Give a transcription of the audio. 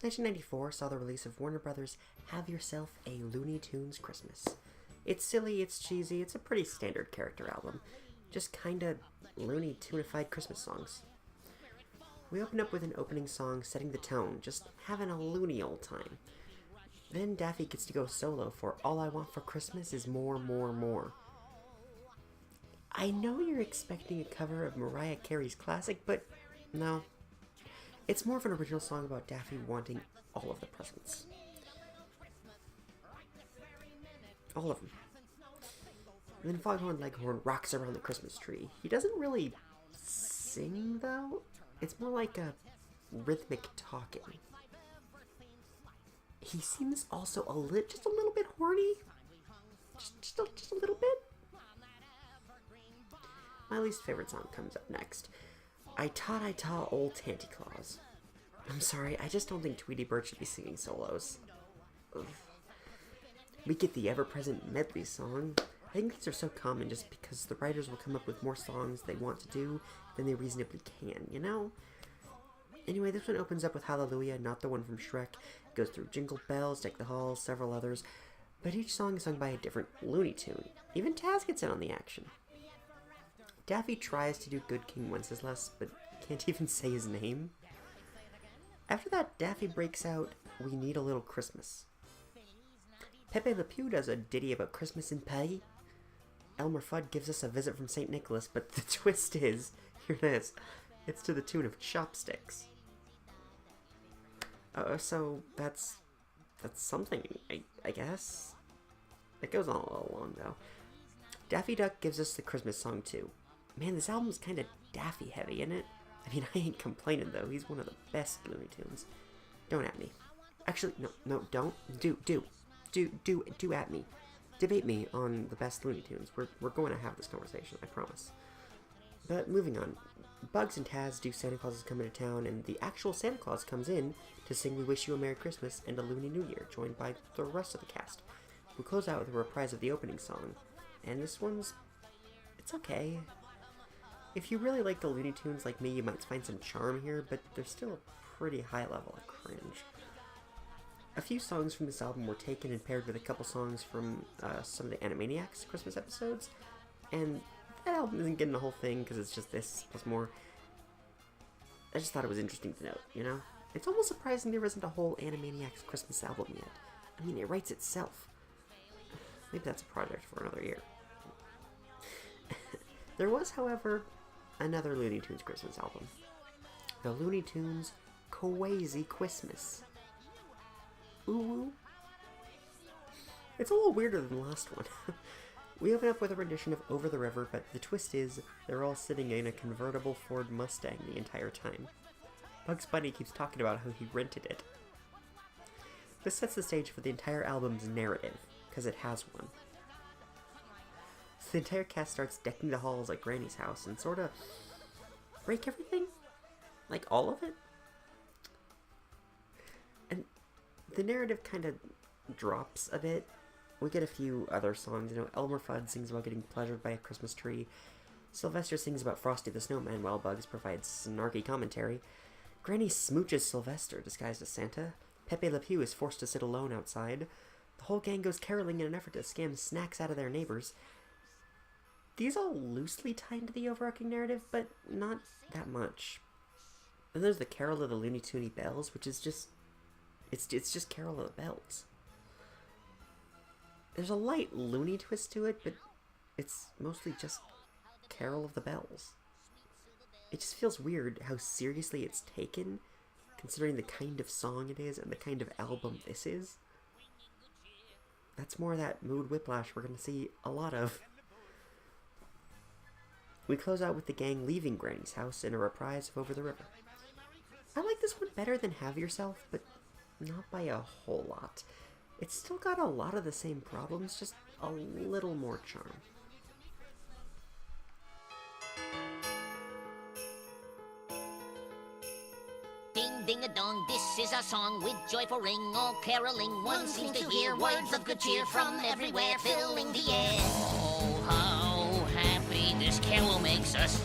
1994 saw the release of Warner Brothers' Have Yourself a Looney Tunes Christmas. It's silly, it's cheesy, it's a pretty standard character album. Just kinda Looney Tunified Christmas songs. We open up with an opening song setting the tone, just having a loony old time. Then Daffy gets to go solo for All I Want for Christmas is More, More, More. I know you're expecting a cover of Mariah Carey's classic, but no. It's more of an original song about Daffy wanting all of the presents. All of them. And then Foghorn Leghorn rocks around the Christmas tree. He doesn't really sing, though. It's more like a rhythmic talking. He seems also just a little bit horny. Just a little bit. My least favorite song comes up next. I Taught Old Tanty Claus. I'm sorry, I just don't think Tweety Bird should be singing solos. Ugh. We get the ever-present medley song. I think these are so common just because the writers will come up with more songs they want to do than they reasonably can, you know? Anyway, this one opens up with Hallelujah, not the one from Shrek. It goes through Jingle Bells, Deck the Halls, several others, but each song is sung by a different Looney Tune. Even Taz gets in on the action. Daffy tries to do Good King Wenceslas, but can't even say his name. After that, Daffy breaks out, We Need a Little Christmas. Pepe Le Pew does a ditty about Christmas in Paris. Elmer Fudd gives us a visit from St. Nicholas, but the twist is, here it is, it's to the tune of Chopsticks. So that's something, I guess. It goes on a little long, though. Daffy Duck gives us the Christmas song, too. Man, this album's kind of Daffy heavy, isn't it? I mean, I ain't complaining, though. He's one of the best Looney Tunes. Don't at me. Actually, no, don't. Do at me. Debate me on the best Looney Tunes. We're going to have this conversation, I promise. But moving on. Bugs and Taz do Santa Claus is Coming to Town, and the actual Santa Claus comes in to sing We Wish You a Merry Christmas and a Looney New Year, joined by the rest of the cast. We close out with a reprise of the opening song, and this one's... it's okay. If you really like the Looney Tunes like me, you might find some charm here, but there's still a pretty high level of cringe. A few songs from this album were taken and paired with a couple songs from some of the Animaniacs Christmas episodes, and that album isn't getting the whole thing because it's just this plus more. I just thought it was interesting to note, you know? It's almost surprising there isn't a whole Animaniacs Christmas album yet. I mean, it writes itself. Maybe that's a project for another year. There was, however, another Looney Tunes Christmas album. The Looney Tunes Crazy Christmas. Ooh. It's a little weirder than the last one. We open up with a rendition of Over the River, but the twist is they're all sitting in a convertible Ford Mustang the entire time. Bugs Bunny keeps talking about how he rented it. This sets the stage for the entire album's narrative, because it has one. So the entire cast starts decking the halls at Granny's house and sorta break everything? Like all of it? And the narrative kind of drops a bit. We get a few other songs, you know, Elmer Fudd sings about getting pleasured by a Christmas tree. Sylvester sings about Frosty the Snowman while Bugs provides snarky commentary. Granny smooches Sylvester disguised as Santa. Pepe Le Pew is forced to sit alone outside. The whole gang goes caroling in an effort to scam snacks out of their neighbors. These all loosely tie into the overarching narrative, but not that much. Then there's the Carol of the Looney Toony Bells, which is just... It's just Carol of the Bells. There's a light loony twist to it, but it's mostly just Carol of the Bells. It just feels weird how seriously it's taken, considering the kind of song it is and the kind of album this is. That's more of that mood whiplash we're going to see a lot of. We close out with the gang leaving Granny's house in a reprise of Over the River. I like this one better than Have Yourself, but not by a whole lot. It's still got a lot of the same problems, just a little more charm. Ding ding a dong, this is our song with joyful ring, all caroling. One seems to hear words of good cheer from everywhere, filling the air. Oh, how happy this carol makes us.